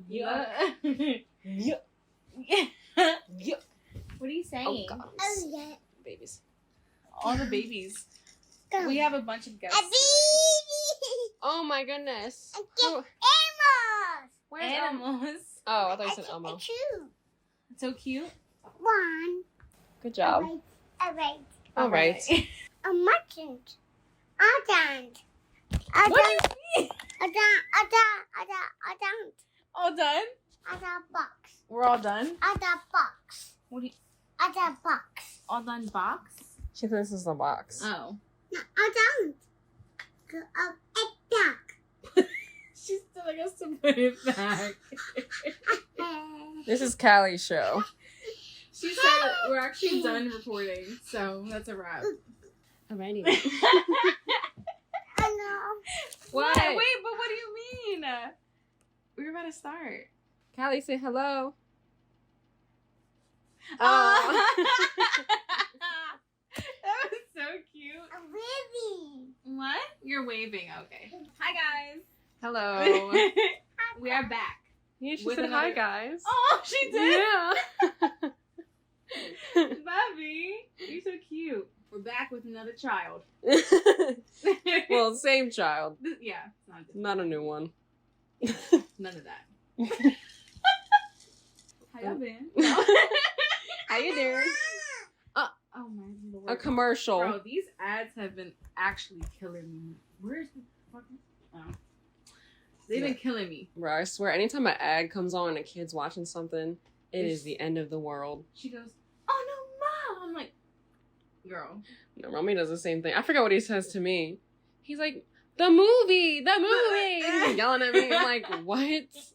Yeah. Yeah. Yeah. What are you saying? Oh, God. yeah. Babies. All the babies. We have a bunch of guests. Oh, my goodness. Who- Animals. Where's Elmo? Animals. Oh, I thought you said Elmo. So cute. One. Good job. All right. All right. A merchant. What do you mean? All done? Box. We're all done? Box. What do you... Box. All done box? She thinks this is the box. Oh. No, duck. She's telling us to put it back. This is Cali's show. She said we're actually done recording, so that's a wrap. Alrighty. I know. What? What? Wait, but what do you mean? We're about to start. Callie, say hello. Oh. That was so cute. A baby. What? You're waving. Okay. Hi, guys. Hello. We are back. Yeah, she With said hi, another- guys. Oh, she did? Yeah. Bobby, you're so cute. We're back with another child. Well, same child. Yeah, it's not different. Not a new one. None of that. How y'all been? How you doing? Oh my lord. A commercial. Bro, these ads have been actually killing me. Where's the fucking... Oh. They've been killing me. Bro, I swear, anytime an ad comes on and a kid's watching something, it It's- is the end of the world. She goes, oh no, Mom! I'm like, girl. No, Mommy does the same thing. I forgot what he says to me. He's like, the movie! He's like yelling at me. I'm like, what?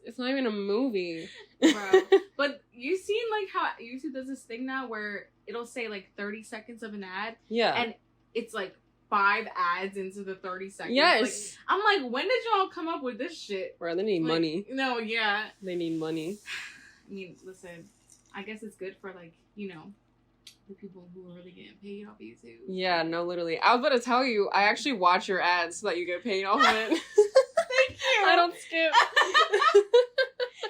It's not even a movie. Bro. But you seen like how YouTube does this thing now where it'll say like 30 seconds of an ad Yeah. and it's like 5 ads into the 30 seconds. Yes. Like, I'm like, when did y'all come up with this shit? Bro, they need Like, money. No, yeah. They need money. I mean, listen, I guess it's good for like, you know, the people who are really getting paid off YouTube. Yeah, no, literally. I was about to tell you, I actually watch your ads so that you get paid off of it. Thank you. I don't skip.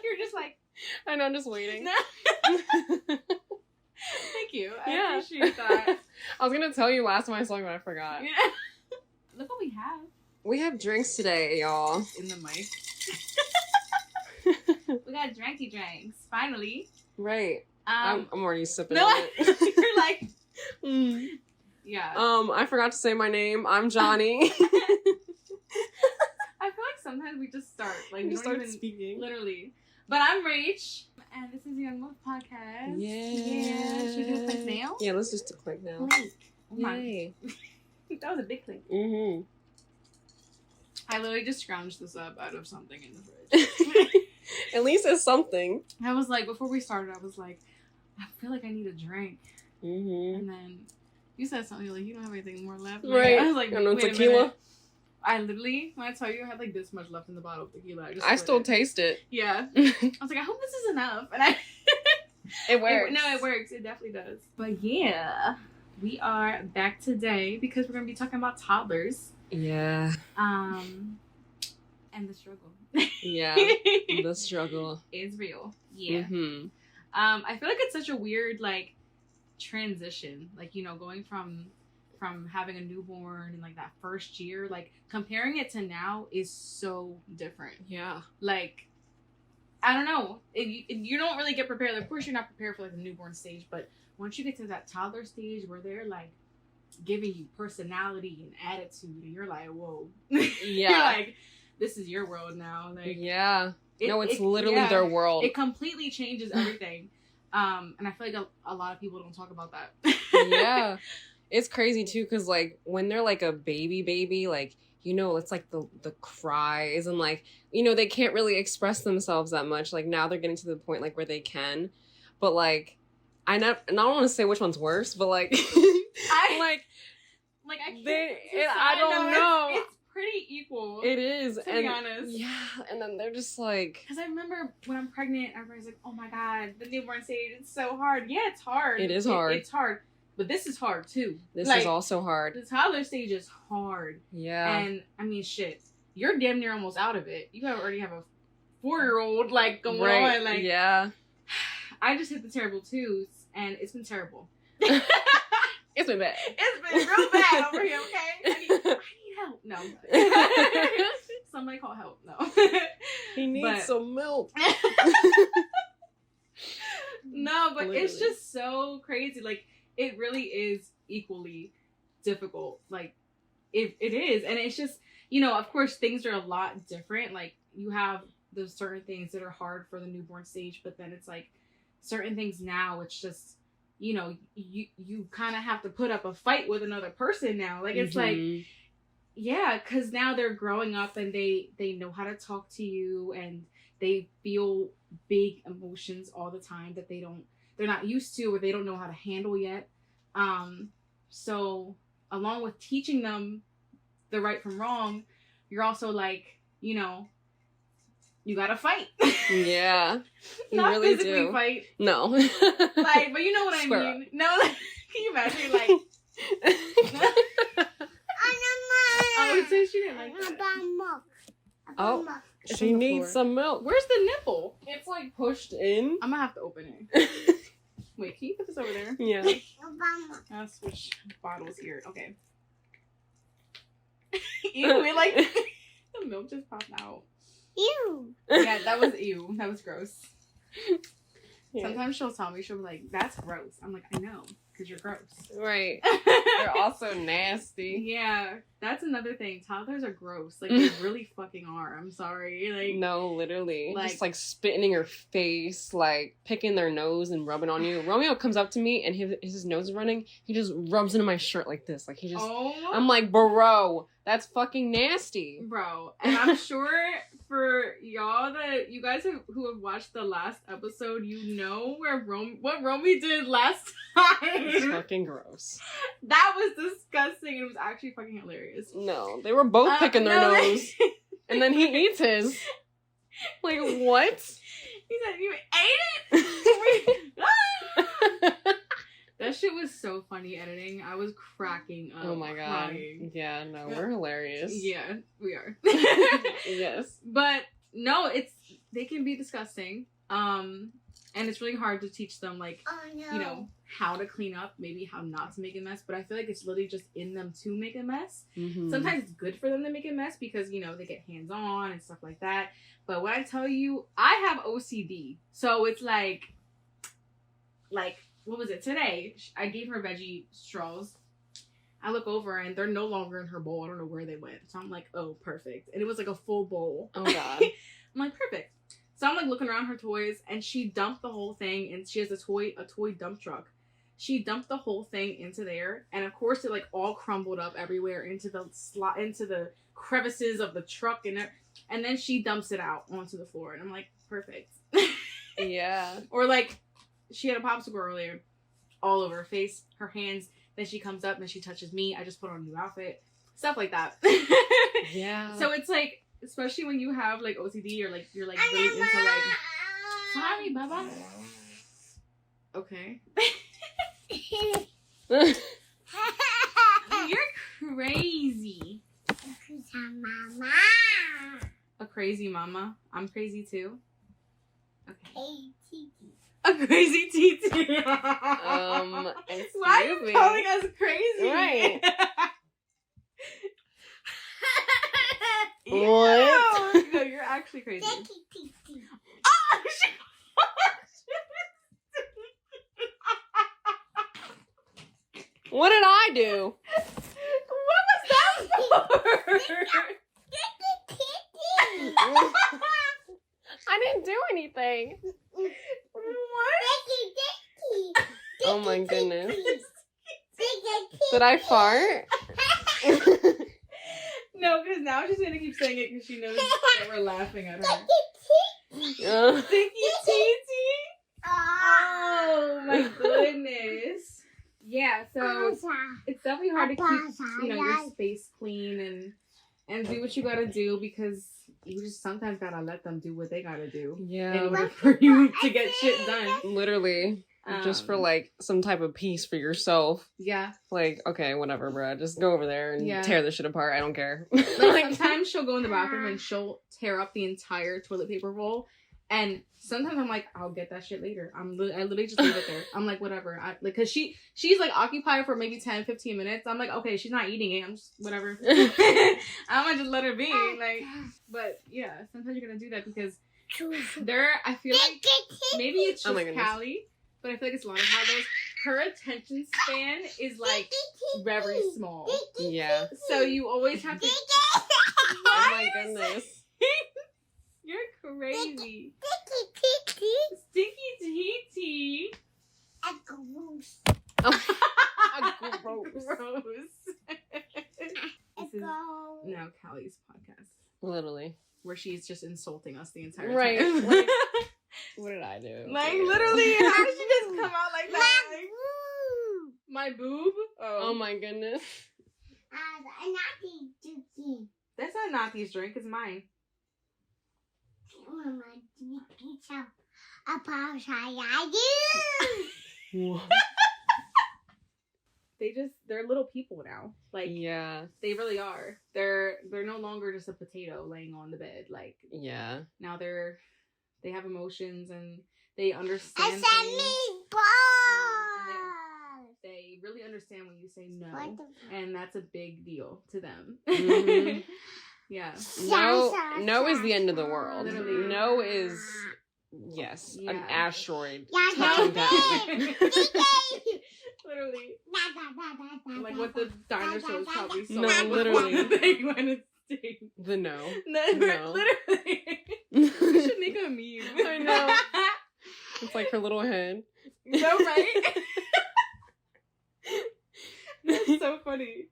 You're just like, I know, I'm just waiting. no. Thank you. I Yeah. appreciate that. I was gonna tell you last time I saw you, but I forgot. Yeah. Look what we have We have drinks today, y'all. in the mic. We got drinky drinks, finally. Right. I'm already sipping No, on it. you're like, Mm. yeah. I forgot to say my name. I'm Johnny. I feel like sometimes we just start, like, we just don't start even, speaking. literally. But I'm Rach, and this is Young Wolf Podcast. Yeah. Should we do a click now? Yeah, let's just click now. Clink. Oh my. Yay. That was a big clink. Mm-hmm. I literally just scrounged this up out of something in the fridge. At least it's something. I was like, before we started, I was like, I feel like I need a drink. Mm-hmm. And then you said something like, you don't have anything more left. Right. I was like, And no wait a tequila. minute. I literally, when I tell you, I had like this much left in the bottle of tequila. I I still split it. taste it. Yeah. I was like, I hope this is enough. And I. It works. No, it works. It definitely does. But yeah, we are back today because we're gonna be talking about toddlers. Yeah. And the struggle. Yeah. The struggle. is real. Yeah. Mm-hmm. I feel like it's such a weird like transition, like, you know, going from having a newborn and like that first year, like comparing it to now is so different. Yeah. Like, I don't know, you don't really get prepared. Of course, you're not prepared for like the newborn stage, but once you get to that toddler stage where they're like giving you personality and attitude, and you're like, whoa, Yeah. you're like, this is your world now. Like, Yeah. No, it's literally their world. It completely changes everything. And I feel like a lot of people don't talk about that. Yeah. It's crazy too, because like when they're like a baby, like, you know, it's like the cries and like, you know, they can't really express themselves that much. Like now they're getting to the point like where they can, but like I don't want to say which one's worse, but like I can't. I don't know. It's pretty equal. It is, to be honest. Yeah, and then they're just like, Because I remember when I'm pregnant, everybody's like, "Oh my god, the newborn stage, it's so hard." Yeah, it's hard. It is hard. It's hard, but this is hard too. this Like, is also hard. The toddler stage is hard. Yeah. And I mean, shit, you're damn near almost out of it. You already have a 4-year-old like going on. Like, yeah. I just hit the terrible twos, and it's been terrible. It's been bad. It's been real bad over here. Okay, I need help. No, somebody call help. No, He needs some milk. No, but Literally. it's just so crazy. Like, it really is equally difficult. Like, it is. And it's just, of course, things are a lot different. Like, you have those certain things that are hard for the newborn stage, but then it's like certain things now, it's just, you kind of have to put up a fight with another person now. Like, it's like, yeah, because now they're growing up and they know how to talk to you, and they feel big emotions all the time that they're not used to, or they don't know how to handle yet. So along with teaching them the right from wrong, you're also like, you gotta fight. Yeah. You Not really physically do. fight. No. Like, but you know what I Square mean. No, like, can you imagine, like, oh, so she didn't like that. Oh. It's She on the needs floor. some milk. Where's the nipple? It's like pushed in. I'm gonna have to open it. Wait, can you put this over there? Yeah. I'll switch bottles here. Okay. Ew, it like the milk just popped out. Ew. Yeah, that was ew. That was gross. Yeah. Sometimes she'll tell me, she'll be like, "That's gross." I'm like, "I know, because you're gross." Right. They're also nasty. Yeah, that's another thing. Toddlers are gross. Like, they really fucking are. I'm sorry. Like, No, literally. Like- Just like spitting in your face, like picking their nose and rubbing on you. Romeo comes up to me and his nose is running. He just rubs into my shirt like this. Like he just. oh, I'm like, bro, that's fucking nasty. bro. And I'm sure for y'all that you guys who have watched the last episode, what Romy did last It's time. fucking gross. That was disgusting. It was actually fucking hilarious. No, they were both picking their no, nose, and then he eats his. Like what? He said, "You ate it." That shit was so funny editing. I was cracking up. Oh my god. crying. Yeah, no, we're hilarious. Yeah, we are. Yes. But no, they can be disgusting. And it's really hard to teach them, like, Oh no. how to clean up, maybe how not to make a mess. But I feel like it's literally just in them to make a mess. Mhm. Sometimes it's good for them to make a mess because, they get hands-on and stuff like that. But when I tell you, I have OCD. So it's like, what was it? Today, I gave her veggie straws. I look over and they're no longer in her bowl. I don't know where they went. So I'm like, oh, perfect. And it was like a full bowl. Oh god. I'm like, perfect. So I'm like looking around her toys, and she dumped the whole thing, and she has a toy dump truck. She dumped the whole thing into there, and of course it like all crumbled up everywhere into the crevices of the truck, and then she dumps it out onto the floor, and I'm like, perfect. Yeah. Or like, she had a popsicle earlier, all over her face, her hands. Then she comes up and she touches me. I just put on a new outfit, stuff like that. Yeah. So it's like, especially when you have like OCD, or like you're like really into like. Sorry, Baba. Okay. You're crazy. Mama. A crazy mama. I'm crazy too. Okay. Hey, Titi. A crazy TT. Excuse Why are you me. calling us crazy? Right. Ew. What? No, you're actually crazy. Thank you, Titi. Oh, What did I do? what was that for? Titi. I didn't do anything. What? Titi. Oh my goodness. Titi. Did I fart? No, because now she's gonna keep saying it because she knows that we're laughing at her. Uh, Thinky Titi. Oh my goodness. Yeah, so it's definitely hard to keep, your space clean and do what you gotta do, because you just sometimes gotta let them do what they gotta do in yeah, order for you to get shit done. literally. Just for like some type of peace for yourself. Yeah. Like, okay, whatever, bro. Just go over there and tear this shit apart. I don't care. Like sometimes she'll go in the bathroom and she'll tear up the entire toilet paper roll. And sometimes I'm like, I'll get that shit later. I literally just leave it there. I'm like, whatever. Cause she's like occupied for maybe 10, 15 minutes. I'm like, okay, she's not eating it. I'm just whatever. I'm gonna just let her be. Like, but yeah, sometimes you're gonna do that because I feel like maybe it's just Cali, but I feel like it's a lot of how her attention span is like very small. Yeah. So you always have to. Oh my goodness. You're crazy. Sticky tee. Gross. Gross. This is now Callie's podcast. Literally. Where she's just insulting us the entire right. time. Like, what did I do? Like, literally, how did she just come out like that? Like, my boob? Oh my goodness. That's not Nathi's drink, it's mine. They're little people now. Like, yeah, they really are. They're no longer just a potato laying on the bed. Like, yeah, now they have emotions and they understand things. They really understand when you say no, and that's a big deal to them. Mm-hmm. Yeah. No is the end of the world. Literally. No is an asteroid Yeah. touching down. Literally. Like what the dinosaurs probably saw. No, literally. They went extinct. The no. Literally. We should make a meme. I know. It's like her little head. No, right? That's so funny.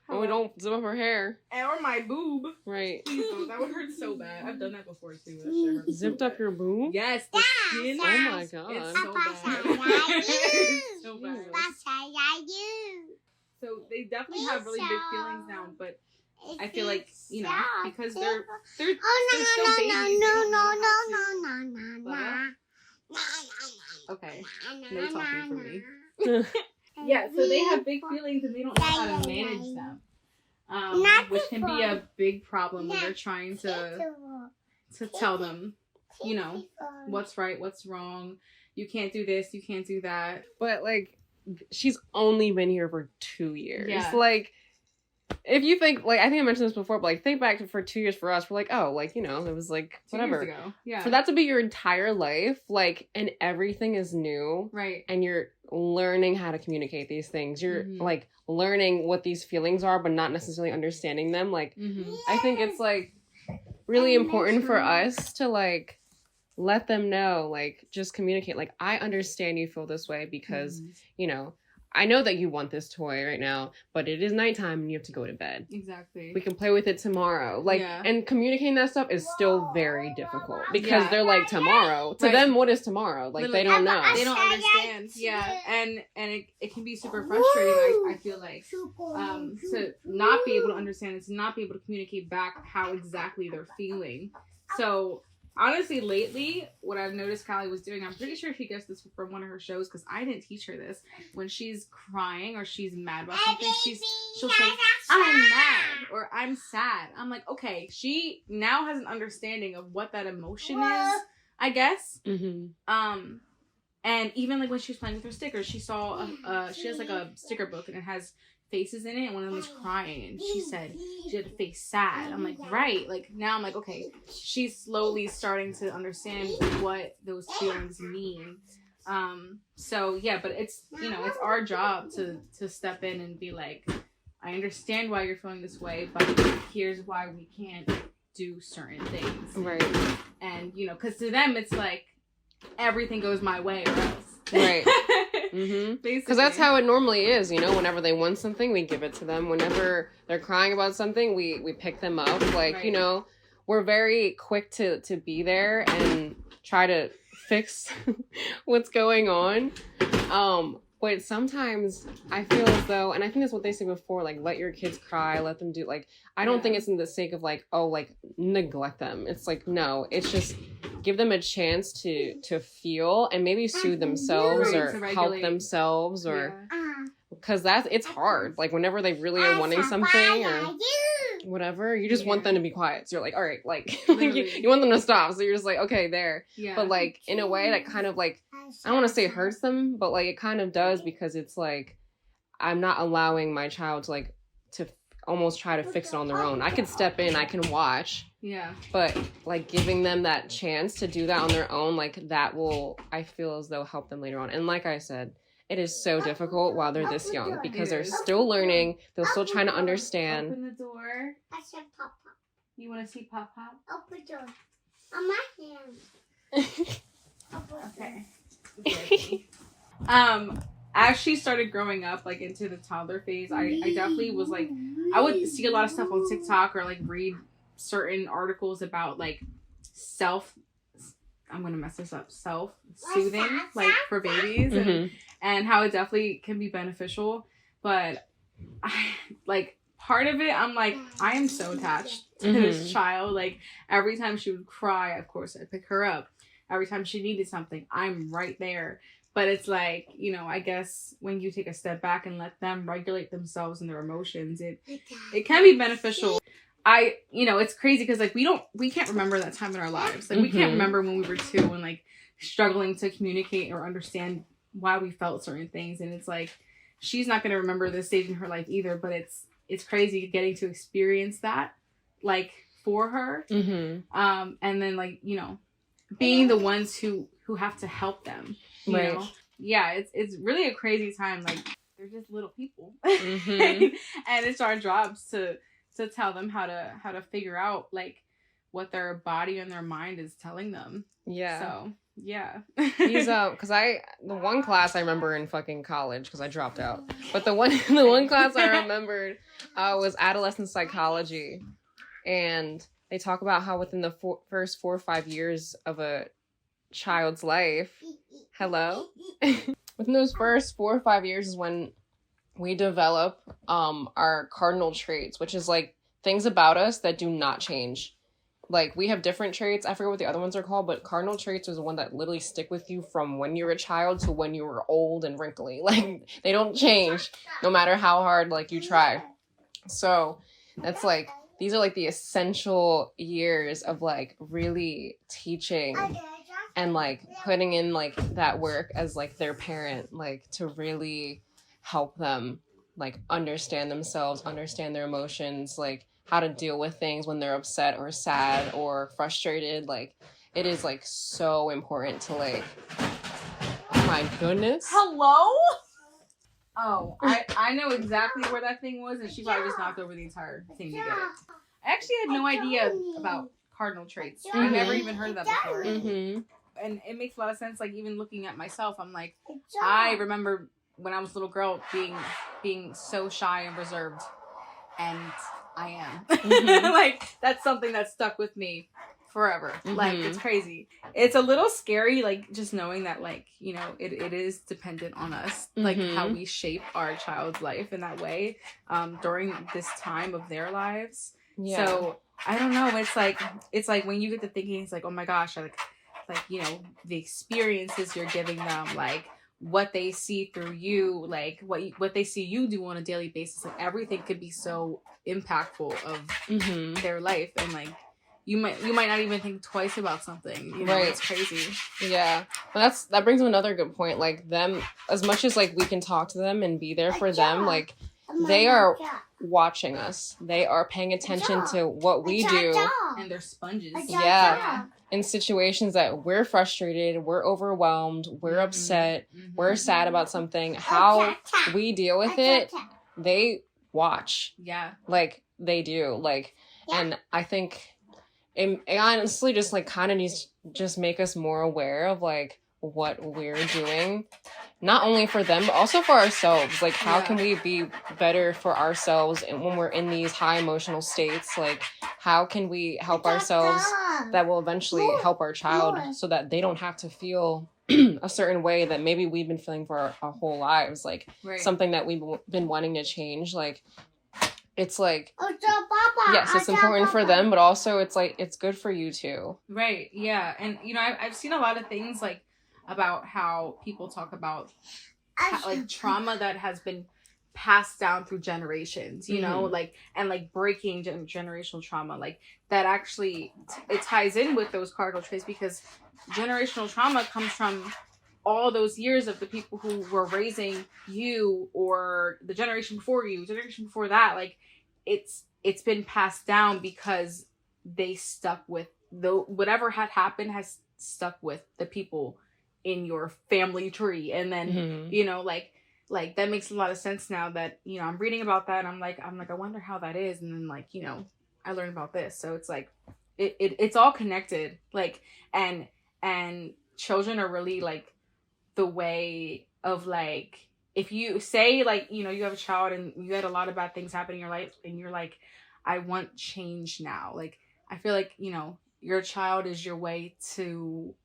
Oh, don't zip up her hair. Or my boob. Right. Please don't. That would hurt so bad. I've done that before too. That shit hurts Zipped so up bad. your boob? Yes, the skin. Oh my god. It's so bad. It's so bad. So they definitely have really big feelings now, but I feel like, you know, because they're still babies. Okay. No talking for me. Yeah, so they have big feelings and they don't know how to manage them. Which can be a big problem when they're trying to tell them, you know, what's right, what's wrong. You can't do this, you can't do that. But like, she's only been here for 2 years. Yeah. Like, if you think, like, I think I mentioned this before, but like, think back for 2 years for us, we're like, oh, like, you know, it was like, 2 whatever. years ago. Yeah. For that to be your entire life, like, and everything is new. Right. And you're learning how to communicate these things. You're, Mhm. like, learning what these feelings are, but not necessarily understanding them. Like, Mm-hmm. I think it's, like, really important for us to, like, let them know, like, just communicate. Like, I understand you feel this way because, you know, I know that you want this toy right now, but it is nighttime and you have to go to bed. Exactly. We can play with it tomorrow. Like, Yeah. and communicating that stuff is still very difficult because Yeah. they're like, tomorrow. To Right. them, what is tomorrow? Like, Literally. they don't know. They don't understand. Yeah. And it can be super frustrating, I feel like. To not be able to understand and to not be able to communicate back how exactly they're feeling. So honestly, lately, what I've noticed Callie was doing, I'm pretty sure she gets this from one of her shows because I didn't teach her this. When she's crying or she's mad about something, she'll say, I'm mad or I'm sad. I'm like, okay, she now has an understanding of what that emotion is, I guess. Mm-hmm. And even like when she was playing with her stickers, she saw she has like a sticker book and it has faces in it, and one of them was crying, and she said she had a face sad. I'm like, right. Like now I'm like, okay, she's slowly starting to understand what those feelings mean. So yeah, but it's, you know, it's our job to step in and be like, I understand why you're feeling this way, but here's why we can't do certain things. Right. And you know, because to them it's like everything goes my way or else. Right. Mm-hmm. Because that's how it normally is, you know. Whenever they want something, we give it to them. Whenever they're crying about something, we pick them up. Like, right. You know, we're very quick to be there and try to fix what's going on. But sometimes I feel as though, and I think that's what they say before, like, let your kids cry, let them do, like, I don't think it's in the sake of, like, oh, like, neglect them. It's like, no, it's just give them a chance to feel and maybe soothe themselves Right, or to help regulate. themselves, or Yeah. because it's hard. Like whenever they really are wanting something or whatever, you just want them to be quiet. So you're like, all right, like you want them to stop. So you're just like, okay, there. Yeah. But like in a way that kind of like, I don't want to say hurts them, but like it kind of does, because it's like I'm not allowing my child to like to almost try to fix it on their own. I can step in, I can watch. Yeah. But like giving them that chance to do that on their own, like that will, I feel as though, help them later on. And like I said, it is so difficult while they're this young because they're still learning. They're still trying to understand. Open the door. I said Pop Pop. You want to see Pop Pop? Open the door. On my hand. Okay. As she started growing up, like into the toddler phase, I definitely was like, I would see a lot of stuff on TikTok or like read certain articles about like I'm gonna mess this up, self-soothing, like for babies, and how it definitely can be beneficial. But like part of it, I'm like, I am so attached to this child. Like every time she would cry, of course I'd pick her up. Every time she needed something, I'm right there. But it's like, you know, I guess when you take a step back and let them regulate themselves and their emotions, it can be beneficial. It's crazy because like we can't remember that time in our lives. Like we can't remember when we were 2 and like struggling to communicate or understand why we felt certain things. And it's like, she's not going to remember this stage in her life either, but it's crazy getting to experience that like for her. And then like, you know, being the ones who have to help them. You know? Yeah, it's really a crazy time. Like they're just little people, and it's our jobs to tell them how to figure out like what their body and their mind is telling them. Yeah. So yeah. He's because the one class I remember in fucking college, because I dropped out, but the one class I remembered was adolescent psychology, and they talk about how within the first 4 or 5 years of a child's life, within those first 4 or 5 years is when we develop our cardinal traits, which is like things about us that do not change. Like we have different traits. I forget what the other ones are called, but cardinal traits is the one that literally stick with you from when you're a child to when you were old and wrinkly. Like they don't change no matter how hard like you try. So that's like, these are like the essential years of like really teaching and like putting in like that work as like their parent, like to really help them like understand themselves, understand their emotions, like how to deal with things when they're upset or sad or frustrated. Like it is like so important to like, oh my goodness. Hello? Oh, I know exactly where that thing was, and she probably just knocked over the entire thing to get it. I actually had no idea about cardinal traits. I never even heard of that before. And it makes a lot of sense. Like even looking at myself, I'm like, I remember when I was a little girl being so shy and reserved, and I am. Like that's something that stuck with me forever. Like it's crazy. It's a little scary, like just knowing that like, you know, it is dependent on us, like how we shape our child's life in that way during this time of their lives. So I don't know, it's like when you get to thinking, it's like, oh my gosh, like you know, the experiences you're giving them, like what they see through you, like what they see you do on a daily basis, like everything could be so impactful of their life, and like you might not even think twice about something, you know. It's crazy. Yeah, well, that brings up another good point. Like them, as much as like we can talk to them and be there for them, like they are watching us, they are paying attention to what we do, and they're sponges. In situations that we're frustrated, we're overwhelmed, we're upset, we're sad about something, how we deal with it, they watch. Like they do. Like, and I think it honestly just like kind of needs to just make us more aware of like what we're doing, not only for them but also for ourselves. Like how can we be better for ourselves, and when we're in these high emotional states, like how can we help ourselves that will eventually help our child, so that they don't have to feel a certain way that maybe we've been feeling for our whole lives, like something that we've been wanting to change. Like it's like, Papa. yes, it's important for them, but also it's like, it's good for you too. Right. Yeah. And, you know, I've seen a lot of things like about how people talk about like trauma that has been passed down through generations, you know, like, and like breaking generational trauma, like that actually it ties in with those cardinal traits, because generational trauma comes from all those years of the people who were raising you, or the generation before you, generation before that. Like it's been passed down because they stuck with whatever had happened has stuck with the people in your family tree. And then you know, like that makes a lot of sense now that, you know, I'm reading about that, and I'm like I wonder how that is. And then, like, you know, I learned about this, so it's like it's all connected. Like, and children are really like the way of, like, if you say, like, you know, you have a child and you had a lot of bad things happen in your life, and you're like, I want change now. Like, I feel like, you know, your child is your way to,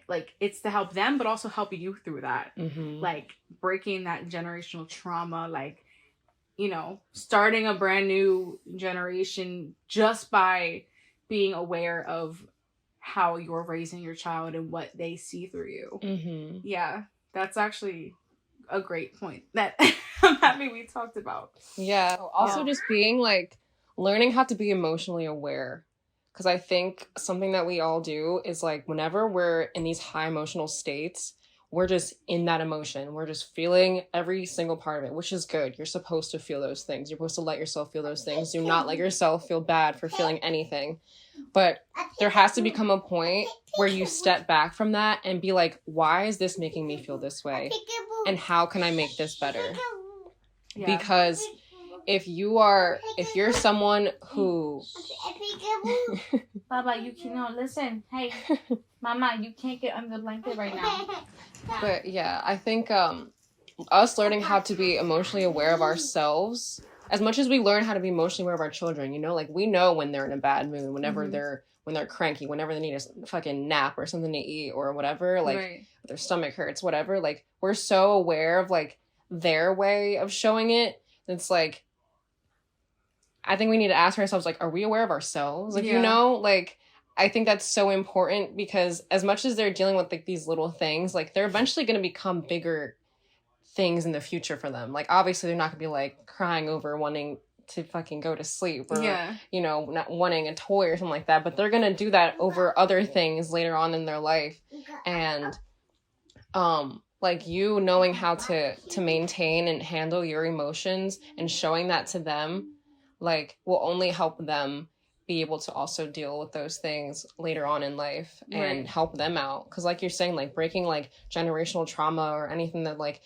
like, it's to help them, but also help you through that. Like, breaking that generational trauma, like, you know, starting a brand new generation just by being aware of how you're raising your child and what they see through you. Yeah, that's actually a great point that I'm happy we talked about. Yeah. Also, just being like, learning how to be emotionally aware. Because I think something that we all do is, like, whenever we're in these high emotional states, we're just in that emotion. We're just feeling every single part of it, which is good. You're supposed to feel those things. You're supposed to let yourself feel those things. Do not let yourself feel bad for feeling anything. But there has to become a point where you step back from that and be like, why is this making me feel this way? And how can I make this better? Yeah. Because if you're someone who Baba, you can, no, listen, hey, Mama, you can't get under the blanket right now. But yeah, I think us learning how to be emotionally aware of ourselves, as much as we learn how to be emotionally aware of our children, you know, like, we know when they're in a bad mood, whenever when they're cranky, whenever they need a fucking nap or something to eat or whatever, like, their stomach hurts, whatever, like, we're so aware of, like, their way of showing it. It's like, I think we need to ask ourselves, like, are we aware of ourselves? Like, you know, like, I think that's so important, because as much as they're dealing with, like, these little things, like, they're eventually going to become bigger things in the future for them. Like, obviously they're not going to be, like, crying over wanting to fucking go to sleep, or, you know, not wanting a toy or something like that, but they're going to do that over other things later on in their life. And, like, you knowing how to maintain and handle your emotions and showing that to them, like, will only help them be able to also deal with those things later on in life and help them out. Because, like you're saying, like, breaking, like, generational trauma or anything that, like,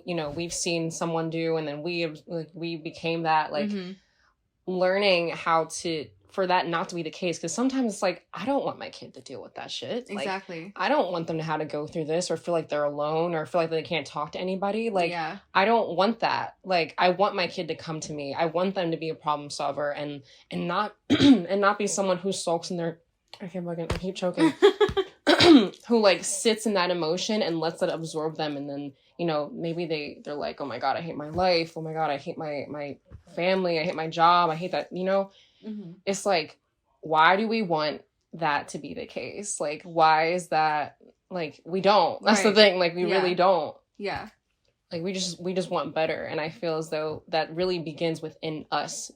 you know, we've seen someone do, and then we became that, like, learning how to, for that not to be the case. Because sometimes it's like, I don't want my kid to deal with that shit. Exactly. Like, I don't want them to have to go through this, or feel like they're alone, or feel like they can't talk to anybody. Like, I don't want that. Like, I want my kid to come to me. I want them to be a problem solver, and not and not be someone who sulks in their, I keep choking. Who, like, sits in that emotion and lets it absorb them, and then, you know, maybe they're like, oh my god, I hate my life, oh my god, I hate my family, I hate my job, I hate that, you know. It's like, why do we want that to be the case? Like, why is that? Like, we don't. That's the thing. Like, we really don't. Yeah. Like, we just want better. And I feel as though that really begins within us,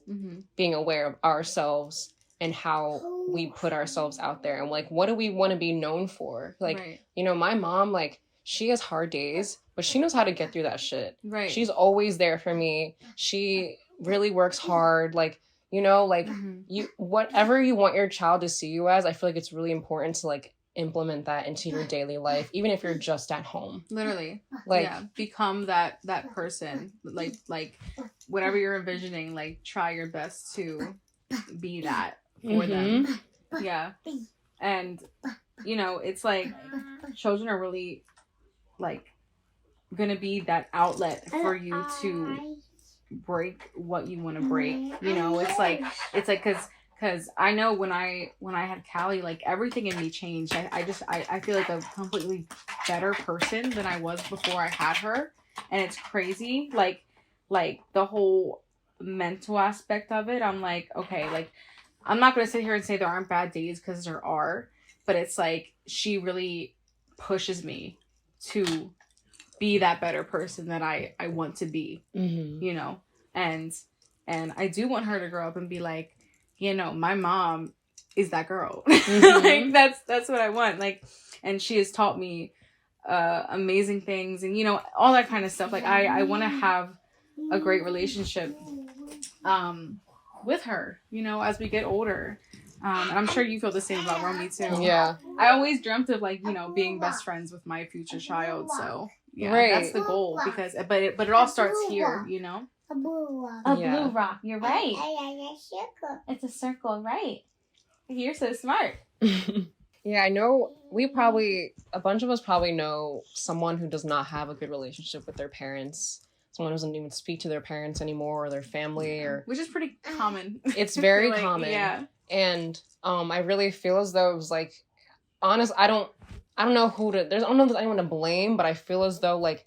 being aware of ourselves and how we put ourselves out there, and, like, what do we want to be known for? Like, you know, my mom, like, she has hard days, but she knows how to get through that shit. She's always there for me. She really works hard. Like, you know, like, you, whatever you want your child to see you as, I feel like it's really important to, like, implement that into your daily life, even if you're just at home. Literally. Like, become that person. Like whatever you're envisioning, like, try your best to be that for them. Yeah. And, you know, it's like, children are really, like, gonna be that outlet for you to break what you want to break. You know, it's like because I know when I had Cali, like, everything in me changed. I feel like a completely better person than I was before I had her, and it's crazy. Like the whole mental aspect of it, I'm like, okay, like, I'm not going to sit here and say there aren't bad days, because there are, but it's like, she really pushes me to be that better person that I want to be, you know, and I do want her to grow up and be like, you know, my mom is that girl. Like, that's what I want. Like, and she has taught me amazing things, and, you know, all that kind of stuff. Like, I want to have a great relationship with her, you know, as we get older. And I'm sure you feel the same about Romy too. Yeah. I always dreamt of, like, you know, being best friends with my future child. So yeah, Right. that's the goal, because but it all starts here, you know. A blue rock. A Yeah. blue rock. You're right. A circle. It's a circle, right? You're so smart. Yeah, I know a bunch of us probably know someone who does not have a good relationship with their parents. Someone who doesn't even speak to their parents anymore, or their family, or Which is pretty common. it's very Like, common. Yeah. And I really feel as though it was like, honest, I don't know I don't know if there's anyone to blame, but I feel as though like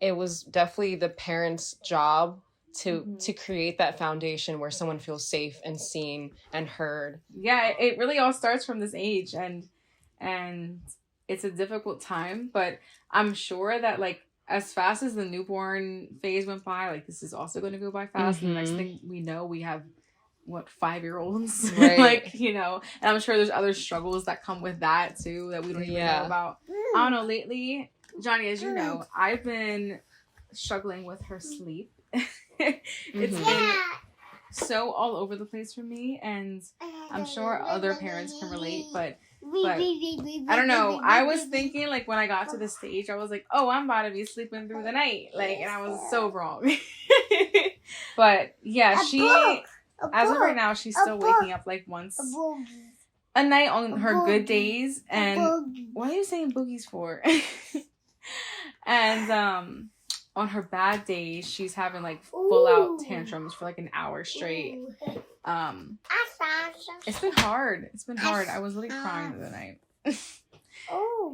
it was definitely the parents' job to create that foundation where someone feels safe and seen and heard. Yeah, it really all starts from this age, and it's a difficult time, but I'm sure that, like, as fast as the newborn phase went by, like, this is also going to go by fast. And the next thing we know, we have 5-year-olds, Right. like, you know, and I'm sure there's other struggles that come with that too that we don't even know about. I don't know, lately, Johnny, as you know, I've been struggling with her sleep. It's been so all over the place for me, and I'm sure other parents can relate, but I don't know. I was thinking, like, when I got to this stage, I was like, oh, I'm about to be sleeping through the night, like, and I was so wrong. But yeah, as of right now, she's still waking up like once a night on her good days. And what are you saying boogies for? And on her bad days, she's having like full out tantrums for like an hour straight. It's been hard. I was really crying the other night.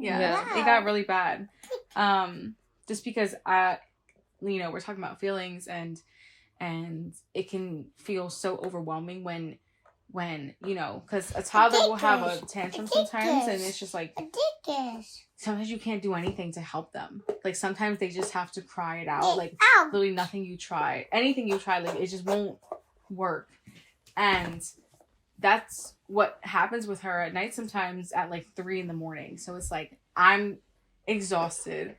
Yeah, it got really bad. Just because you know, we're talking about feelings, and it can feel so overwhelming when you know, because a toddler will have a tantrum sometimes, and it's just like sometimes you can't do anything to help them. Like, sometimes they just have to cry it out. Like, literally anything you try, like, it just won't work. And that's what happens with her at night sometimes at like 3 a.m. So it's like, I'm exhausted.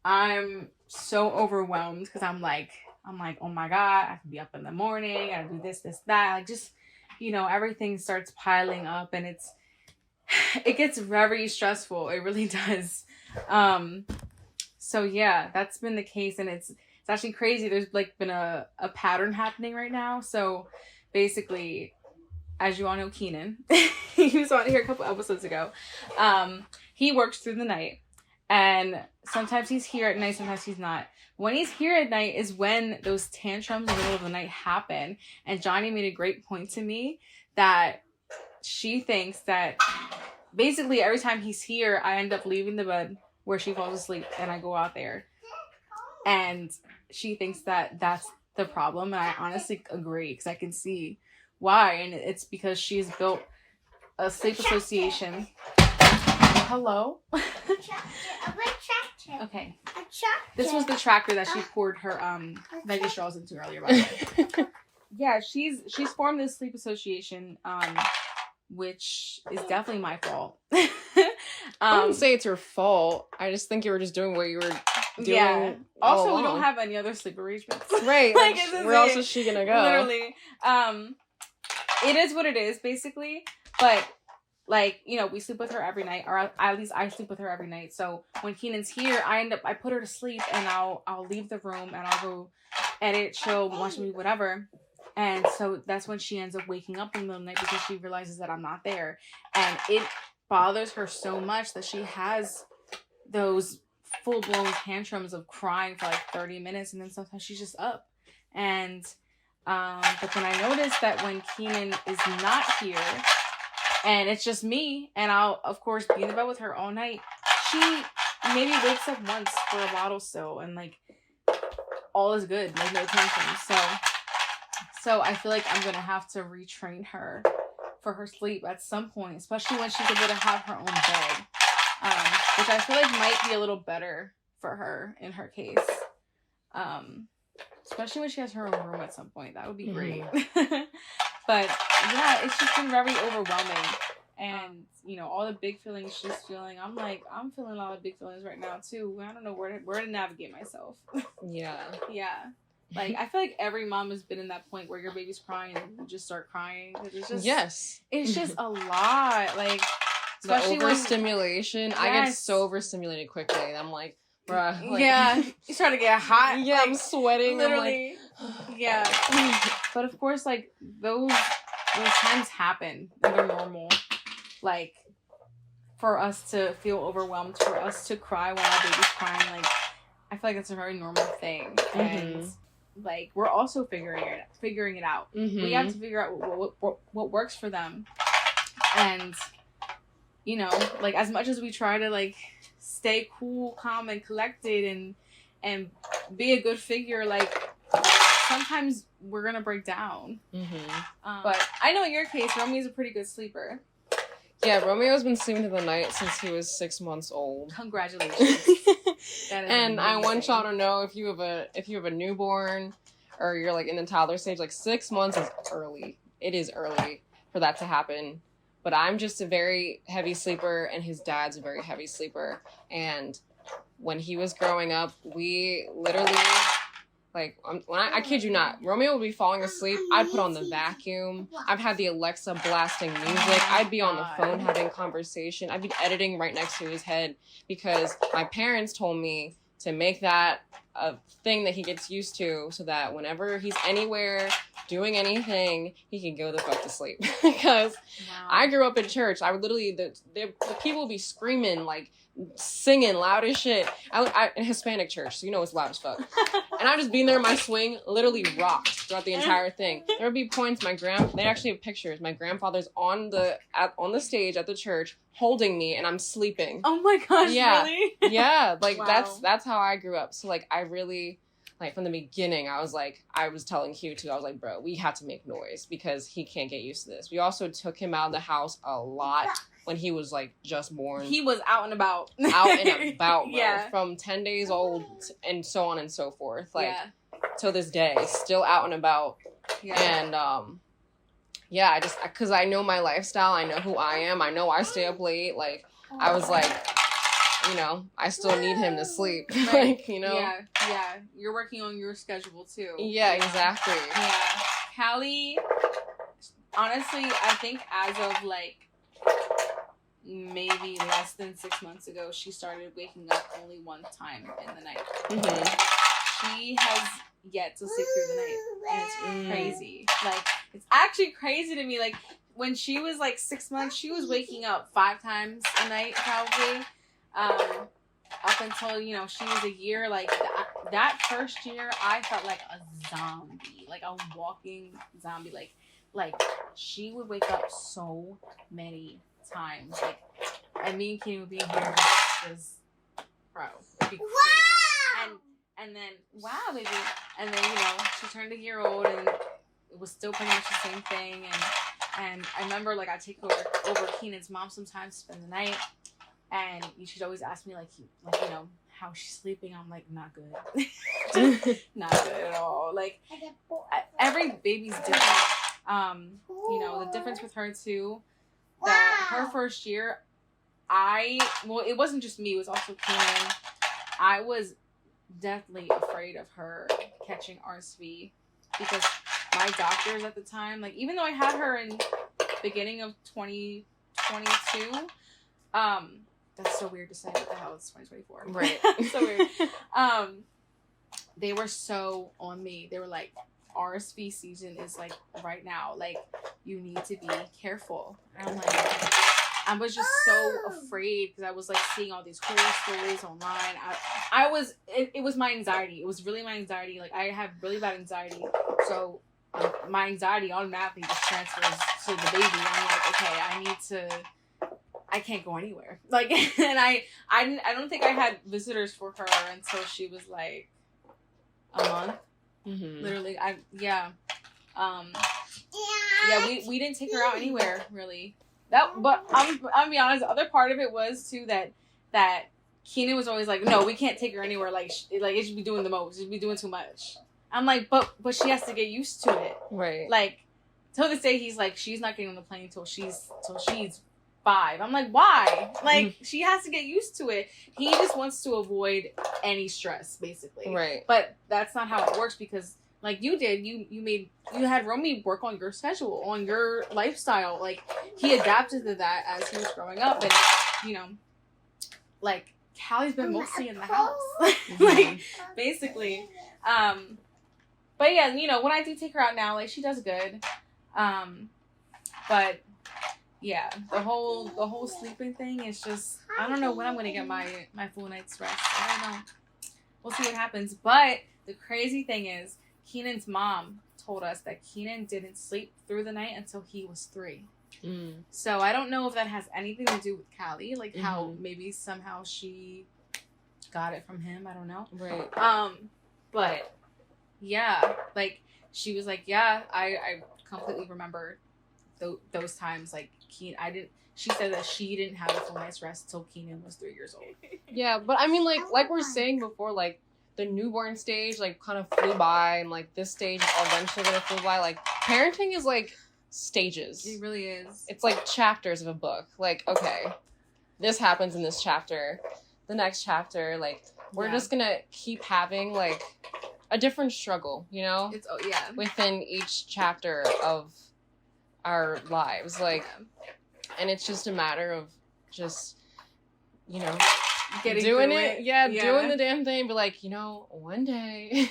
I'm so overwhelmed because I'm like, oh my God, I have to be up in the morning. I gotta do this, that. Like, just, you know, everything starts piling up, and it gets very stressful. It really does. So yeah, that's been the case, and it's actually crazy. There's like been a pattern happening right now. So basically, as you all know, Keenan, he was on here a couple episodes ago. He works through the night, and sometimes he's here at night, sometimes he's not. When he's here at night is when those tantrums in the middle of the night happen. And Johnny made a great point to me that she thinks that basically every time he's here, I end up leaving the bed where she falls asleep, and I go out there. And she thinks that that's the problem. And I honestly agree, because I can see why. And it's because she's built a sleep association. Hello? Okay. This was the tractor that she poured her veggie straws into earlier, by the way. Yeah, she's formed this sleep association, which is definitely my fault. I wouldn't say it's your fault. I just think you were just doing what you were doing. Yeah. Also, all we don't along. have any other sleep arrangements. Right. Like, Where else is she gonna go? Literally. It is what it is, basically. But, like, you know, we sleep with her every night, or at least I sleep with her every night. So when Keenan's here, I put her to sleep, and I'll leave the room, and I'll go edit, chill, watch a movie, whatever. And so that's when she ends up waking up in the middle of the night, because she realizes that I'm not there. And it bothers her so much that she has those full-blown tantrums of crying for like 30 minutes, and then sometimes she's just up. And but then I noticed that when Keenan is not here, and it's just me, and I'll of course be in the bed with her all night, she maybe wakes up once for a bottle still, and like all is good, like no tantrums. So So I feel like I'm going to have to retrain her for her sleep at some point, especially when she's able to have her own bed, which I feel like might be a little better for her in her case. Especially when she has her own room at some point. That would be great. But yeah, it's just been very overwhelming. And, you know, all the big feelings she's feeling, I'm feeling a lot of big feelings right now too. I don't know where to navigate myself. Yeah. Yeah. Like, I feel like every mom has been in that point where your baby's crying and you just start crying. It's just, yes. It's just a lot. Like, The especially overstimulation. Yes. I get so overstimulated quickly. And I'm like, bruh. Like, yeah. You start to get hot. Yeah, like, I'm sweating. Literally. I'm like, yeah. But of course, like, those times happen. And they're normal. Like, for us to feel overwhelmed, for us to cry when our baby's crying, like, I feel like it's a very normal thing. And, like, we're also figuring it out. We have to figure out what works for them. And, you know, like, as much as we try to, like, stay cool, calm, and collected and be a good figure, like, sometimes we're gonna break down. But I know in your case, Romeo's a pretty good sleeper. Yeah, Romeo's been sleeping through the night since he was 6 months old. Congratulations. And I want y'all to know, if you have a newborn or you're like in the toddler stage, like 6 months is early. It is early for that to happen. But I'm just a very heavy sleeper, and his dad's a very heavy sleeper. And when he was growing up, we literally, like, I kid you not, Romeo would be falling asleep. I'd put on the vacuum. I've had the Alexa blasting music. I'd be on the phone having conversation. I'd be editing right next to his head, because my parents told me to make that a thing that he gets used to, so that whenever he's anywhere doing anything, he can go the fuck to sleep. Because I grew up in church. I would literally, the people would be screaming, like, singing loud as shit. I in Hispanic church, so you know it's loud as fuck. And I'd just be in there in my swing, literally rocked throughout the entire thing. There would be points they actually have pictures. My grandfather's on the stage at the church holding me, and I'm sleeping. Oh my gosh, yeah. Really? Yeah, like, Wow. that's how I grew up. So, like, I really, like, from the beginning, I was telling Hugh too, I was like, bro, we have to make noise because he can't get used to this. We also took him out of the house a lot when he was, like, just born. He was out and about. Out and about, bro. Yeah. From 10 days old and so on and so forth. Like, till this day, still out and about. Yeah. And, yeah, I just, because I know my lifestyle, I know who I am, I know I stay up late, like, I was like, you know, I still need him to sleep. Right. Like, you know? Yeah. You're working on your schedule, too. Yeah, exactly. Yeah. Callie, honestly, I think as of, like, maybe less than 6 months ago, she started waking up only one time in the night. She has yet to sleep through the night, and it's crazy. Like, it's actually crazy to me. Like, when she was like 6 months, she was waking up 5 times a night probably. Up until, you know, she was a year. Like, that first year, I felt like a zombie, like a walking zombie. Like she would wake up so many times. Like, and me and Kenny would be here just, bro, it'd be crazy. And then, wow, baby. And then, you know, she turned a year old, and it was still pretty much the same thing. And I remember, like, I'd take over Keenan's mom sometimes to spend the night. And she'd always ask me, like, you know, how she's sleeping. I'm like, not good. Not good at all. Like, every baby's different. You know, the difference with her, too, that her first year, it wasn't just me, it was also Keenan. I was deathly afraid of her catching RSV, because my doctors at the time, like, even though I had her in beginning of 2022, that's so weird to say. What the hell? It's 2024. Right. So weird. They were so on me. They were like, RSV season is like right now. Like, you need to be careful. And I'm like, I was just so afraid, because I was like seeing all these horror stories online. It was my anxiety. It was really my anxiety. Like, I have really bad anxiety. So my anxiety automatically just transfers to the baby. I'm like, okay, I can't go anywhere. Like, and I don't think I had visitors for her until she was like a month. Literally, Yeah, we didn't take her out anywhere really. But I'm be honest. The other part of it was too that Keenan was always like, no, we can't take her anywhere. Like it should be doing the most. It should be doing too much. I'm like, but she has to get used to it. Right. Like, till this day, he's like, she's not getting on the plane till she's 5. I'm like, why? Like, she has to get used to it. He just wants to avoid any stress, basically. Right. But that's not how it works because, like you did, you had Romy work on your schedule, on your lifestyle. Like, he adapted to that as he was growing up, and you know, like Callie's been mostly in the house, like basically. But yeah, you know, when I do take her out now, like she does good. But yeah, the whole sleeping thing is just, I don't know when I'm gonna get my full night's rest. I don't know. We'll see what happens. But the crazy thing is, Keenan's mom told us that Keenan didn't sleep through the night until he was 3. So I don't know if that has anything to do with Cali, like how maybe somehow she got it from him. I don't know. Right. But yeah, like she was like, yeah, I completely remember those times. Like she said that she didn't have a full night's rest till Keenan was 3 years old. Yeah, but I mean, like we're saying before, like the newborn stage like kind of flew by, and like this stage is eventually gonna flew by. Like parenting is like stages. It really is. It's like chapters of a book. Like, okay, this happens in this chapter, the next chapter, like we're just gonna keep having like a different struggle, you know? It's within each chapter of our lives, like, and it's just a matter of just, you know, doing it. Yeah, doing the damn thing. But like, you know, one day,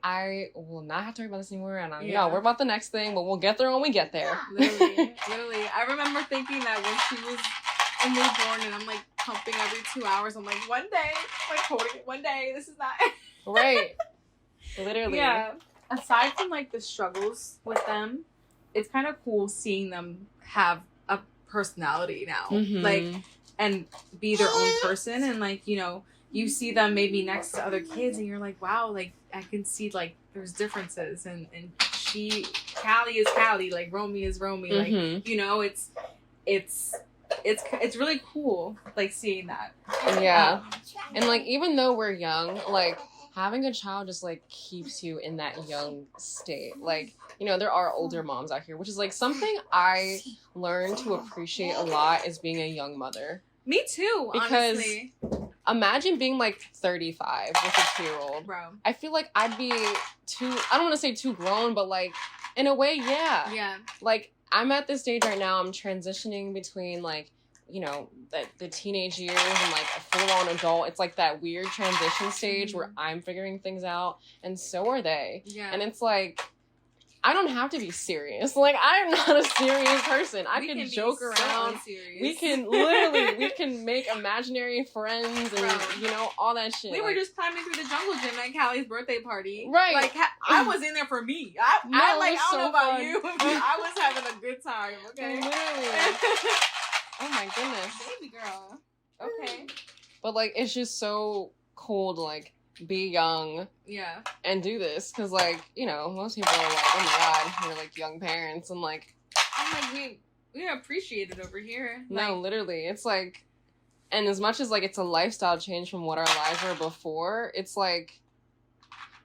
I will not have to worry about this anymore. And you know, we're about the next thing, but we'll get there when we get there. Literally. I remember thinking that when she was a newborn, and I'm like pumping every 2 hours. I'm like, one day, like holding it. One day, this is not. Right. Literally. Yeah. Aside from like the struggles with them, it's kind of cool seeing them have a personality now. Like, and be their own person. And like, you know, you see them maybe next to other kids and you're like, wow, like I can see like there's differences. And Callie is Callie, like Romy is Romy. Like, you know, it's really cool, like seeing that. Yeah. And like, even though we're young, like having a child just like keeps you in that young state. Like, you know, there are older moms out here, which is like something I learned to appreciate a lot, is being a young mother. Me too, because honestly. Imagine being like 35 with a 2-year-old. Bro. I feel like I'd be I don't want to say too grown, but like in a way, yeah. Yeah. Like I'm at this stage right now, I'm transitioning between like, you know, the teenage years and like a full-on adult. It's like that weird transition stage where I'm figuring things out, and so are they. Yeah. And it's like, I don't have to be serious. Like, I'm not a serious person. I can joke around. We can make imaginary friends and, you know, all that shit. We were just climbing through the jungle gym at Callie's birthday party. Right. Like, I was in there for me. I don't know about you, but I was having a good time, okay? Literally. Oh my goodness. Baby girl. Okay. But, like, it's just so cool to, like, be young. Yeah. And do this. Because, like, you know, most people are like, oh my god, you're, like, young parents. And, like... I'm like, we don't appreciate it over here. No, literally. It's, like... And as much as, like, it's a lifestyle change from what our lives were before, it's, like...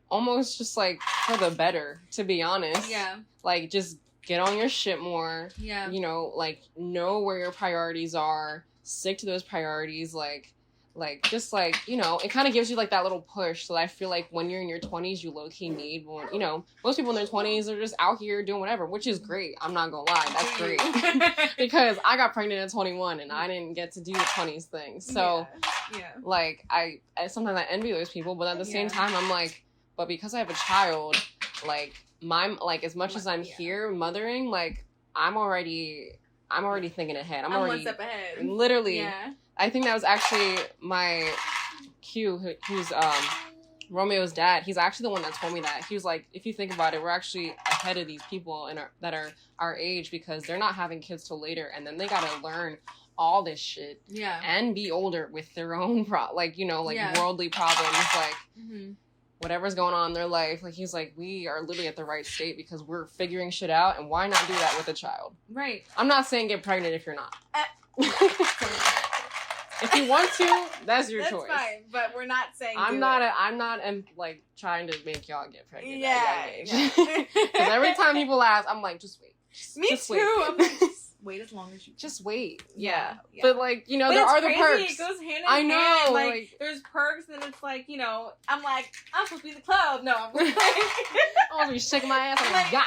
Almost just, like, for the better, to be honest. Yeah. Like, just... Get on your shit more. Yeah. You know, like, know where your priorities are. Stick to those priorities. Like, just, like, you know, it kind of gives you, like, that little push. So I feel like when you're in your 20s, you low-key need one. You know, most people in their 20s are just out here doing whatever, which is great. I'm not gonna lie. That's great. Because I got pregnant at 21, and I didn't get to do the 20s thing. So, like, I sometimes I envy those people, but at the same time, I'm like, but because I have a child, like... as much as I'm here mothering, like I'm already thinking ahead. I'm already 1 step ahead. Literally. Yeah. I think that was actually my Q, who's Romeo's dad. He's actually the one that told me that. He was like, if you think about it, we're actually ahead of these people that are our age, because they're not having kids till later, and then they gotta learn all this shit. Yeah. And be older with their own worldly problems. Like, whatever's going on in their life. Like, he's like, we are literally at the right state because we're figuring shit out, and why not do that with a child? Right. I'm not saying get pregnant if you're not. If you want to, that's your choice. That's fine, but we're not saying I'm not like trying to make y'all get pregnant yeah, at a young age. Because every time people ask, I'm like, just wait. Me just too. Wait. I'm like, just wait as long as you can. Just wait. Yeah. But like, you know, but there are crazy. the perks. It goes hand in I hand. know. Like, there's perks, and it's like, you know, I'm like, I'm supposed to be in the club. No, I'm like, I'm gonna be shaking my ass. I'm like, yeah.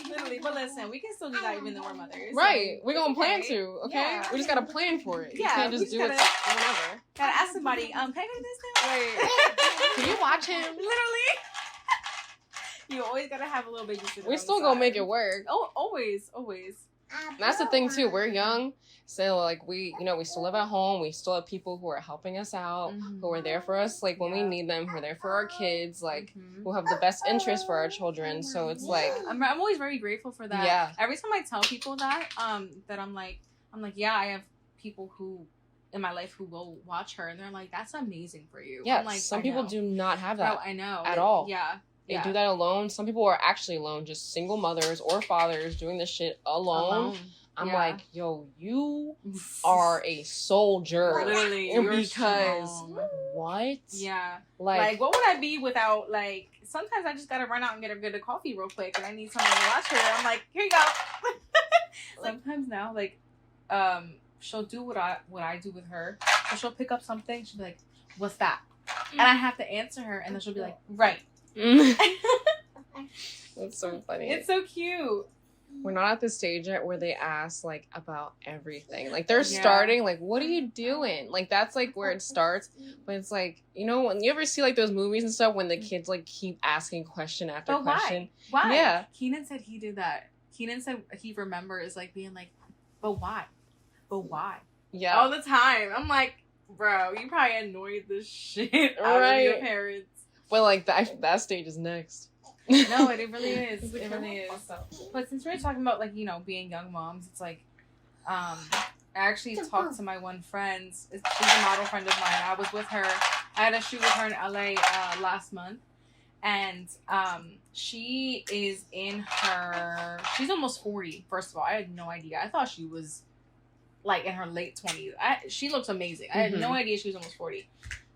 Literally. But listen, we can still do that even though we're mothers. Right. So We're gonna plan okay. to. Okay. Yeah. We just gotta plan for it. Yeah, You can't we just do just it gotta- whenever. Gotta ask somebody. Can I go to this now? Right. Can you watch him? Literally. You always gotta have a little babysitter. We on still the gonna side. make it work. Oh, always. And that's the thing too. We're young, so like we still live at home. We still have people who are helping us out, who are there for us, like when we need them. Who are there for our kids, like who have the best interest for our children. So it's like I'm always very grateful for that. Yeah. Every time I tell people that, that I'm like, yeah, I have people who in my life who will watch her, and they're like, that's amazing for you. yeah. I'm like, Some I people know. do not have that. I know at all. Yeah. They do that alone. Some people are actually alone, just single mothers or fathers doing this shit alone. I'm like, yo, you are a soldier. Literally, And you're because strong. what? Yeah. Like what would I be without, like, sometimes I just gotta run out and get a coffee real quick, and I need someone to watch her. I'm like, here you go. Sometimes now, like, she'll do what I do with her. So she'll pick up something. She'll be like, what's that? And I have to answer her, and then she'll be like, right. That's so funny. It's so cute. We're not at the stage yet where they ask like about everything. Like they're starting like, what are you doing? Like that's like where it starts. But it's like, you know, when you ever see like those movies and stuff when the kids like keep asking question after question. Why? Yeah. Keenan said he did that. Keenan said he remembers like being like, but why? Yeah. All the time. I'm like, bro, you probably annoyed the shit out of your parents. But like that stage is next. No, it really is. It really is. But since we're talking about like, you know, being young moms, it's like, I actually talked to my one friend. She's a model friend of mine. I was with her. I had a shoot with her in LA last month, and she is she's almost 40. First of all, I had no idea. I thought she was like in her late 20s. She looks amazing. I had no idea she was almost 40.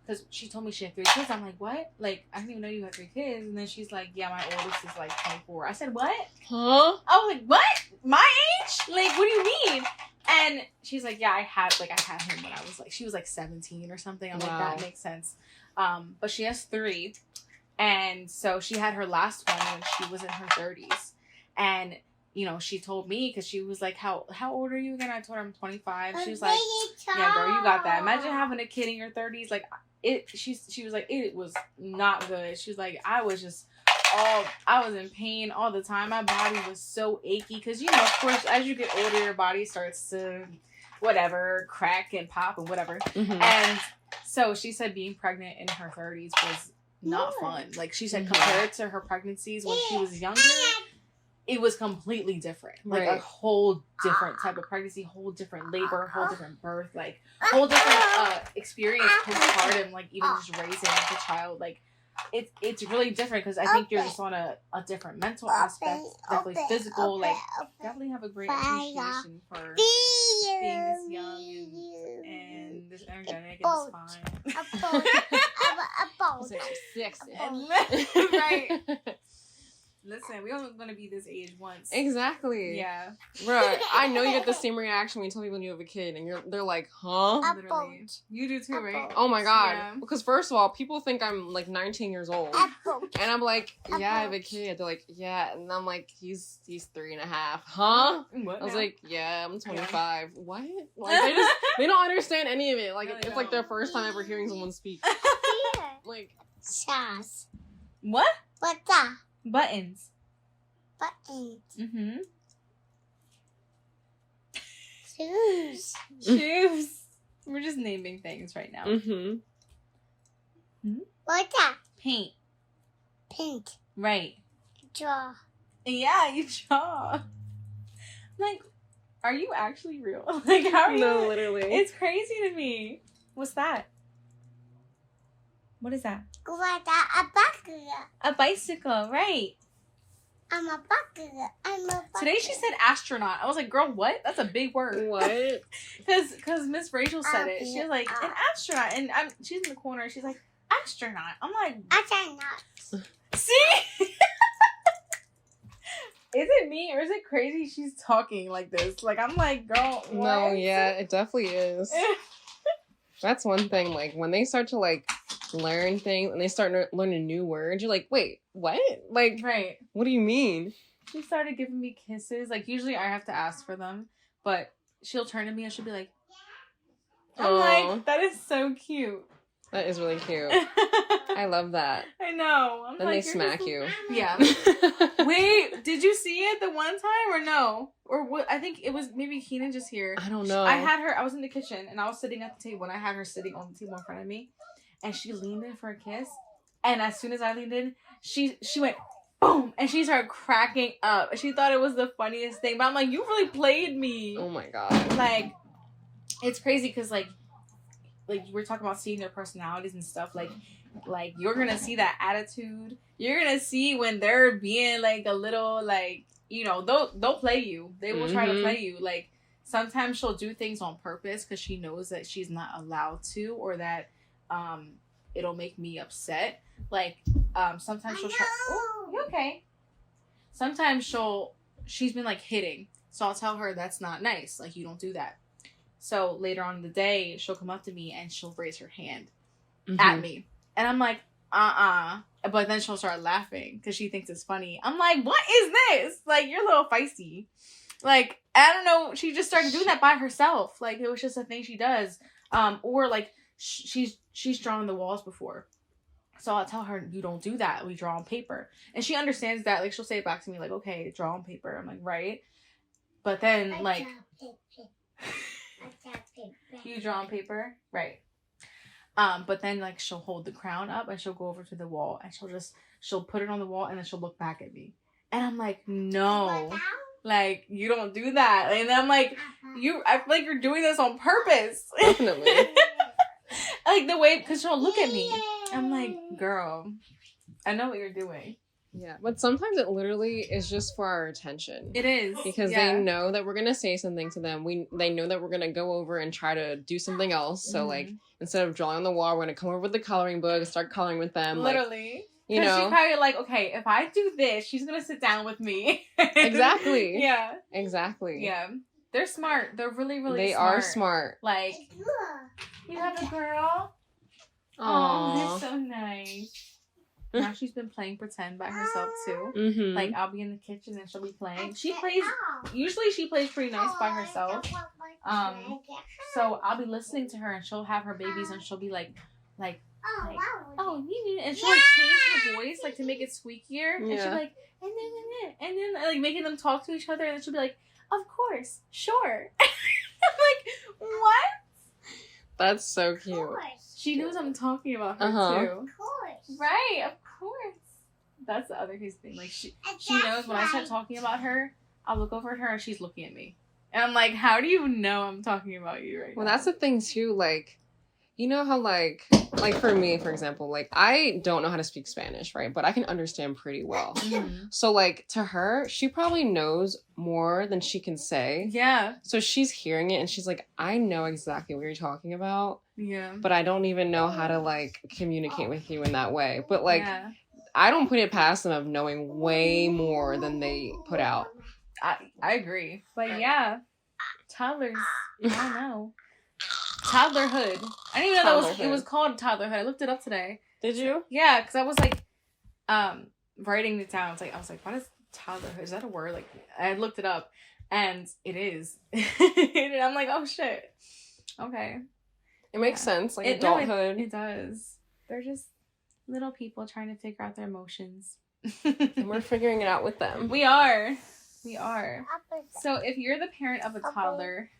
Because she told me she had 3 kids. I'm like, what? Like, I didn't even know you had 3 kids. And then she's like, yeah, my oldest is like 24. I said, what? Huh? I was like, what? My age? Like, what do you mean? And she's like, yeah, I had him when I was like, she was like 17 or something. I'm like, that makes sense. But she has 3. And so she had her last one when she was in her 30s. And, you know, she told me, because she was like, how old are you again? I told her I'm 25. She was like, yeah, girl, you got that. Imagine having a kid in your 30s. Like, she was like, it was not good. She was like, I was in pain all the time. My body was so achy. Because, you know, of course, as you get older, your body starts to, whatever, crack and pop and whatever. And so she said being pregnant in her 30s was not fun. Like, she said compared to her pregnancies when she was younger, it was completely different. Like a whole different type of pregnancy, whole different labor, whole different birth, like whole different experience postpartum, like even just raising the child. Like it's really different because I think you're just on a different mental aspect, definitely physical. Like definitely have a great appreciation for being this young and this energetic and this fine. Right. Listen, we only going to be this age once. Exactly. Yeah. Right. I know you get the same reaction when you tell people you have a kid and they're like, huh? Literally. You do too, right? Oh my god. Yeah. Because first of all, people think I'm like 19 years old. And I'm like, yeah, I have a kid. They're like, yeah. And I'm like, he's 3.5. Huh? What I was now? like, yeah, I'm 25. What? Like they don't understand any of it. Like No, they it's like their don't. first time ever hearing someone speak. Like Sauce. What? What's that? Buttons. Buttons. Mm-hmm. Shoes. Shoes. We're just naming things right now. What's that? Paint. Pink. Right. Draw. Yeah, you draw. Like, are you actually real? Like, how are you? No, literally. It's crazy to me. What's that? What is that? A bucket. A bicycle, right. I'm a bucket. I'm a bucket. Today she said astronaut. I was like, girl, what? That's a big word. What? Because Miss Rachel said it. She was like, an astronaut. And she's in the corner. She's like, astronaut. I'm like, Astronaut. see? Is it me or is it crazy she's talking like this? Like, I'm like, girl, what? No, yeah, it definitely is. That's one thing. Like, when they start to, like, learn things and they start learning new words, you're like, wait, what? Like, Right. what do you mean? She started giving me kisses. Like, usually I have to ask for them. But she'll turn to me and she'll be like, I'm Aw. like, that is so cute. That is really cute. I I love that. know. I'm Then like, they you're smack just- you. Yeah. Wait, did you see it the one time or no? Or what? I think it was maybe Keenan just here. I don't know. I was in the kitchen and I was sitting at the table and I had her sitting on the table in front of me and she leaned in for a kiss. And as soon as I leaned in, she went boom and she started cracking up. She thought it was the funniest thing. But I'm like, you really played me. Oh my god. Like, it's crazy because like we're talking about seeing their personalities and stuff. Like you're gonna see that attitude. You're gonna see when they're being like a little like, you know, they'll play you. They will try to play you. Like sometimes she'll do things on purpose because she knows that she's not allowed to, or that it'll make me upset. Like sometimes she'll try. Oh, you okay? Sometimes she's been like hitting, so I'll tell her that's not nice. Like you don't do that. So later on in the day, she'll come up to me and she'll raise her hand at me. And I'm like, But then she'll start laughing because she thinks it's funny. I'm like, what is this? Like, you're a little feisty. Like, I don't know. She just started doing that by herself. Like, it was just a thing she does. Or like, she's drawn on the walls before. So I'll tell her, you don't do that. We draw on paper. And she understands that. Like, she'll say it back to me, like, okay, draw on paper. I'm like, right. But then, like, you draw on paper? Right. But then, like, she'll hold the crown up and she'll go over to the wall and she'll put it on the wall and then she'll look back at me. And I'm like, no. Like, you don't do that. And then I'm like, I feel like you're doing this on purpose. Definitely. Like, the way, because she'll look at me. I'm like, girl, I know what you're doing. Yeah, but sometimes it literally is just for our attention. It is. Because they know that we're going to say something to them. They know that we're going to go over and try to do something else. So, like, instead of drawing on the wall, we're going to come over with the coloring book and start coloring with them. Literally. Like, you know. She's probably like, okay, if I do this, she's going to sit down with me. Exactly. Yeah. Exactly. Yeah. They're smart. They're really, really they smart. are smart. Like, you have a girl? Aww. Oh, they're so nice. Now she's been playing pretend by herself too. Mm-hmm. Like, I'll be in the kitchen and she'll be playing. Usually she plays pretty nice by herself. So I'll be listening to her and she'll have her babies and she'll be like, oh, and she'll like change her voice like to make it squeakier. And she'll be like, and then like making them talk to each other and then she'll be like, of course, sure. I'm like, what? That's so cute. She knows I'm talking about her too. Right, of course. That's the other crazy thing. Like she knows when I start talking about her, I'll look over at her and she's looking at me. And I'm like, how do you know I'm talking about you right now? Well, that's the thing too, like, you know how like for me, for example, like I don't know how to speak Spanish, right? But I can understand pretty well. Mm-hmm. So like to her, she probably knows more than she can say. Yeah. So she's hearing it and she's like, I know exactly what you're talking about. Yeah. But I don't even know how to like communicate with you in that way. But like I don't put it past them of knowing way more than they put out. I agree. But yeah. Toddlers. I don't know. Toddlerhood. I didn't even know it was called Toddlerhood. I looked it up today. Did you? Yeah, because I was like writing it down. I was like, what is toddlerhood? Is that a word? Like, I looked it up and it is. And I'm like, oh shit. Okay. It makes sense. Like adulthood. It does. They're just little people trying to figure out their emotions. And we're figuring it out with them. We are. So if you're the parent of a toddler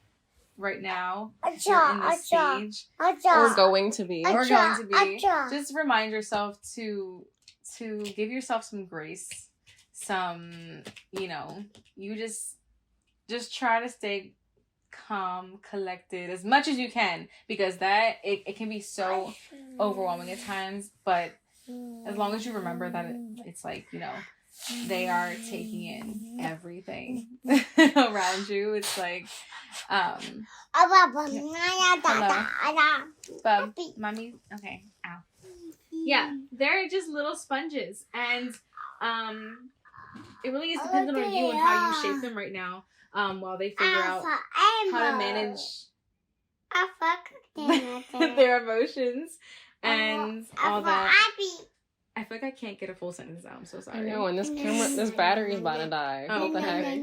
right now, you're in this stage, or going to be, just remind yourself to give yourself some grace, some, you just try to stay calm, collected as much as you can, because that it can be so overwhelming at times, but as long as you remember that it's like, you know, they are taking in everything around you. It's like hello. Bub, mommy, okay, ow. Yeah, they're just little sponges, and it really is dependent on you and how you shape them right now, while they figure out how to manage their emotions and all that. I feel like I can't get a full sentence out. I'm so sorry. I know, and this battery's about to die. Oh, What the heck?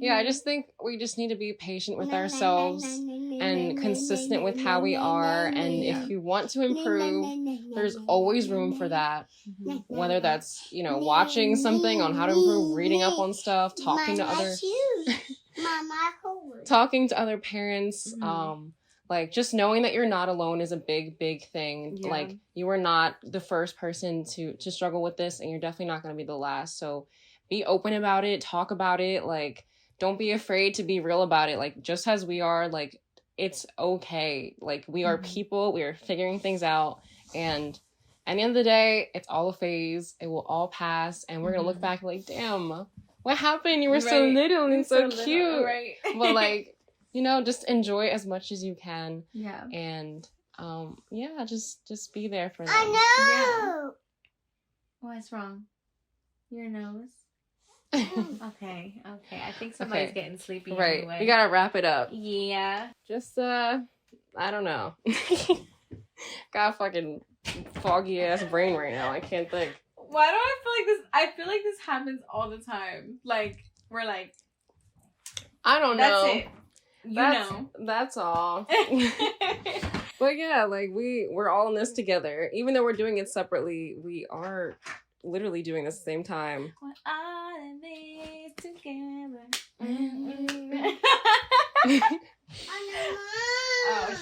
Yeah, I just think we just need to be patient with ourselves and consistent with how we are. And if you want to improve, there's always room for that. Whether that's, you know, watching something on how to improve, reading up on stuff, talking to other parents, like, just knowing that you're not alone is a big, big thing. Yeah. Like, you are not the first person to struggle with this, and you're definitely not going to be the last. So be open about it. Talk about it. Like, don't be afraid to be real about it. Like, just as we are, like, it's okay. Like, we are people. We are figuring things out. And at the end of the day, it's all a phase. It will all pass. And we're going to look back like, damn, what happened? You were so little and so cute. Right. But, like, you know, just enjoy as much as you can. Yeah. And, yeah, just be there for them. I know. Yeah. What's wrong? Your nose? Okay. I think somebody's getting sleepy anyway. We gotta wrap it up. Yeah. Just, I don't know. Got a fucking foggy ass brain right now. I can't think. Why do I feel like this? I feel like this happens all the time. Like, we're like, I don't know. That's it. That's all. But yeah, like we're all in this together. Even though we're doing it separately, we are literally doing this at the same time. We're all in this together.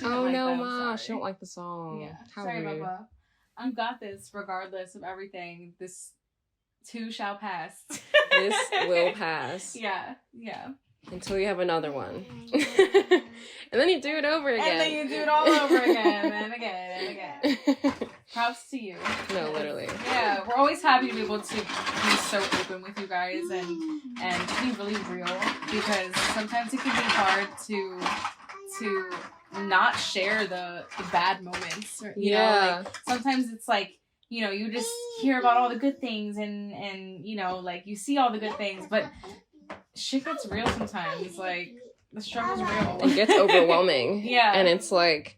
Oh no, Ma. She don't like the song. Yeah. How sorry, weird. Bubba. I've got this regardless of everything. This too shall pass. This will pass. Yeah. Until you have another one. And then you do it over again. And then you do it all over again and again. Props to you. No, literally. Yeah, we're always happy to be able to be so open with you guys and be really real, because sometimes it can be hard to not share the bad moments. You know, like, sometimes it's like, you know, you just hear about all the good things and you know, like, you see all the good things, but shit gets real sometimes. Like, the struggle's real. It gets overwhelming. Yeah. And it's like,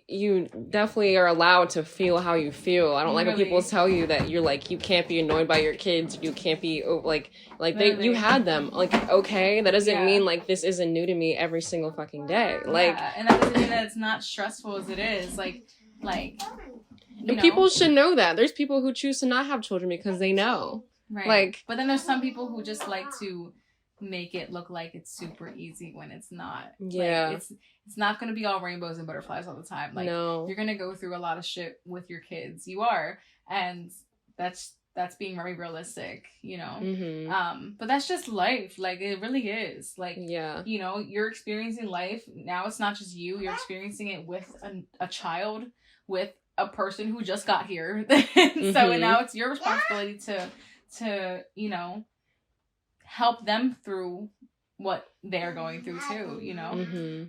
you definitely are allowed to feel how you feel. I don't like when people tell you that you're like, you can't be annoyed by your kids. You can't be like you had them. Like, okay, that doesn't mean like this isn't new to me every single fucking day. Like, and that doesn't mean that it's not stressful as it is. Like. And people should know that. There's people who choose to not have children because they know. Right. Like, but then there's some people who just like to make it look like it's super easy when it's not. Yeah. Like, it's not going to be all rainbows and butterflies all the time. Like, no. You're going to go through a lot of shit with your kids. You are. And that's being very realistic, you know? Mm-hmm. But that's just life. Like, it really is. Like, yeah. You know, you're experiencing life. Now it's not just you. You're experiencing it with a child, with a person who just got here. So now it's your responsibility to, you know, help them through what they're going through too, you know?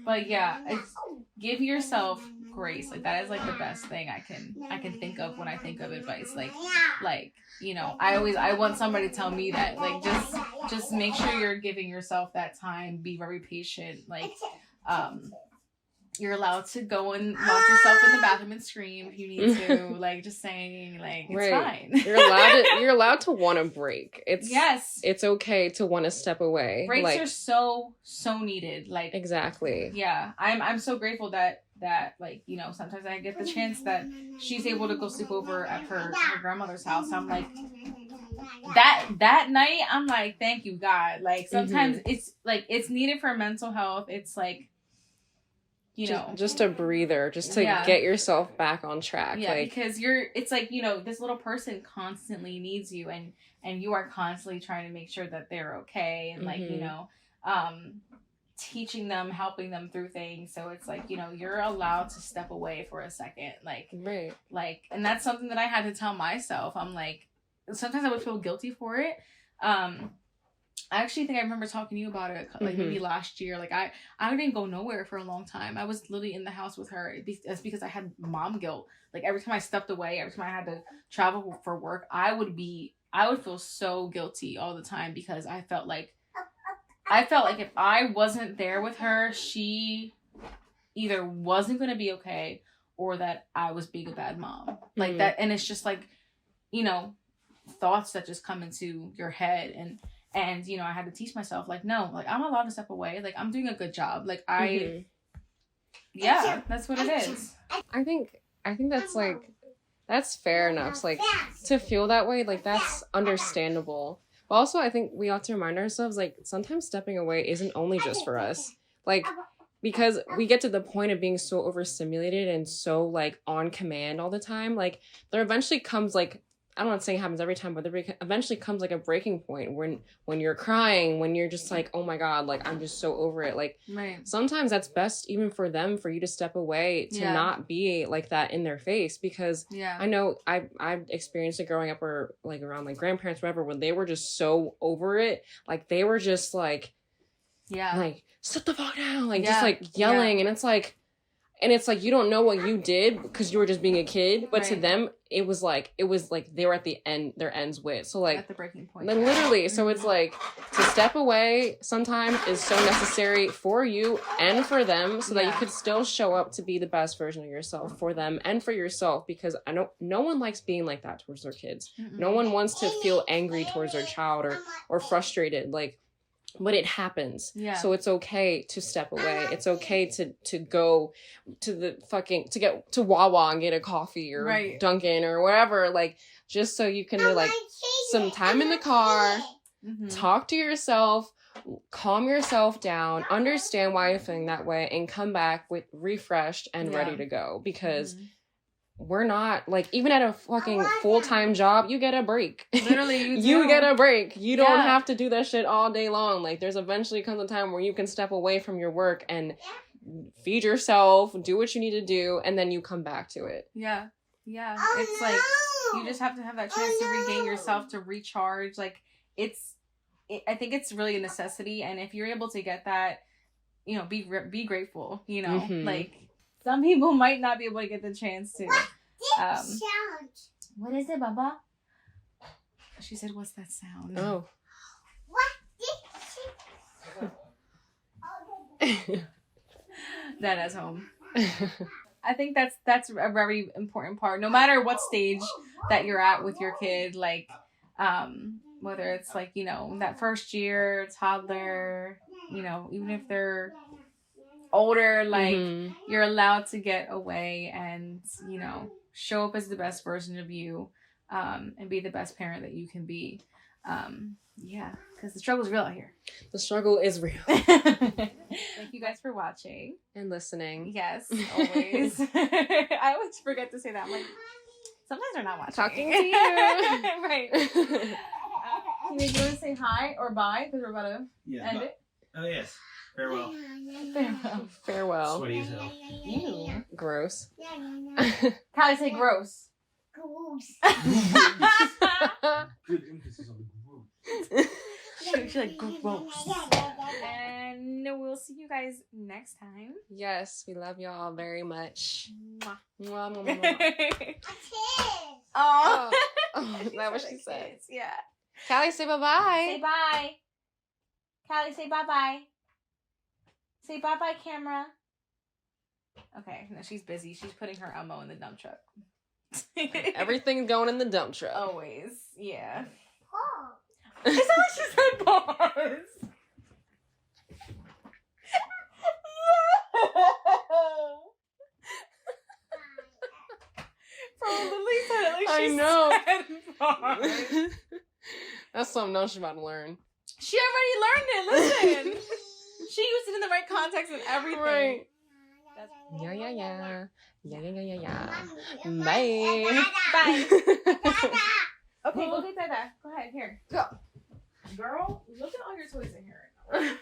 But yeah, it's, give yourself grace. Like, that is like the best thing I can think of when I think of advice. Like, you know, I want somebody to tell me that, like, just make sure you're giving yourself that time, be very patient. Like, you're allowed to go and lock yourself in the bathroom and scream if you need to. Like, just saying, like, it's fine. You're allowed to want a break. It's okay to want to step away. Breaks are so needed. Like, exactly. Yeah, I'm so grateful that like, you know, sometimes I get the chance that she's able to go sleep over at her grandmother's house. I'm like, that night, I'm like, thank you, God. Like, sometimes it's like, it's needed for mental health. It's like, you know, just a breather, just to get yourself back on track. Yeah, like, because it's like, you know, this little person constantly needs you, and you are constantly trying to make sure that they're okay, and like, you know, teaching them, helping them through things. So it's like, you know, you're allowed to step away for a second. Like, Right. Like, and that's something that I had to tell myself. I'm like, sometimes I would feel guilty for it. I actually think I remember talking to you about it, like maybe last year. Like I didn't go nowhere for a long time. I was literally in the house with her. That's because I had mom guilt. Like every time I stepped away, every time I had to travel for work, I would feel so guilty all the time because I felt like if I wasn't there with her, she either wasn't going to be okay or that I was being a bad mom. Like that. And it's just like, you know, thoughts that just come into your head. And, you know, I had to teach myself, like, no, like, I'm allowed to step away. Like, I'm doing a good job. Like, yeah, that's what it is. I think that's, like, that's fair enough. Like, to feel that way, like, that's understandable. But also, I think we ought to remind ourselves, like, sometimes stepping away isn't only just for us. Like, because we get to the point of being so overstimulated and so, like, on command all the time. Like, there eventually comes, like, I'm not saying it happens every time, but there eventually comes like a breaking point when you're crying, when you're just like, oh my God, like I'm just so over it. Like sometimes that's best even for them, for you to step away, to not be like that in their face. Because I know I've experienced it growing up or like around like grandparents, whatever, when they were just so over it. Like they were just like, like sit the fuck down, like just like yelling. And it's like, you don't know what you did because you were just being a kid, but to them it was like they were at the end, their ends with. So like at the breaking point. Then literally, so it's like to step away sometimes is so necessary for you and for them, so that you could still show up to be the best version of yourself for them and for yourself. Because I know no one likes being like that towards their kids. No one wants to feel angry towards their child or frustrated. Like. But it happens. Yeah. So it's okay to step away. It's okay to go to the to Wawa and get a coffee or Dunkin' or wherever. Like, just so you can do like some time in the car, talk to yourself, calm yourself down, understand why you're feeling that way, and come back with refreshed and ready to go. Because we're not, like, even at a fucking full-time job, you get a break. Literally, you get a break. You don't have to do that shit all day long. Like, there's eventually comes a time where you can step away from your work and feed yourself, do what you need to do, and then you come back to it. Yeah. Yeah. It's like, you just have to have that chance to regain yourself, to recharge. Like, I think it's really a necessity, and if you're able to get that, you know, be grateful, you know? Like, some people might not be able to get the chance to. What is it, Baba? She said, "What's that sound?" Oh. Dada's home. I think that's a very important part. No matter what stage that you're at with your kid, like, whether it's like, you know, that first year, toddler, you know, even if they're older, like you're allowed to get away and, you know, show up as the best version of you, and be the best parent that you can be. Because the struggle is real out here. The struggle is real. Thank you guys for watching and listening. Yes, always. I always forget to say that. I'm like, sometimes they're not watching. Talking to you. Right. Do you want to say hi or bye? Because we're about to end it. Oh, yes. Farewell. Farewell. Sweaty as hell. Ew. Gross. Callie, say gross. Gross. Good emphasis on the gross. She's like gross. And we'll see you guys next time. Yes, we love y'all very much. Mwah. Mwah, mwah, mwah, mwah. Oh, is that what she said? Yeah. Callie, say bye-bye. Say bye. Callie, say bye-bye. Say bye-bye, camera. Okay, no, she's busy. She's putting her ammo in the dump truck. Everything's going in the dump truck. Always, yeah. Pause. It's not like she said pause. Bro, Lily said it like she said pause. That's something else she's about to learn. She already learned it. Listen. She used it in the right context and everything. Right. Yeah. Bye. Bye. Okay, go get Dada. Go ahead, here. Go. Girl, look at all your toys in here right now.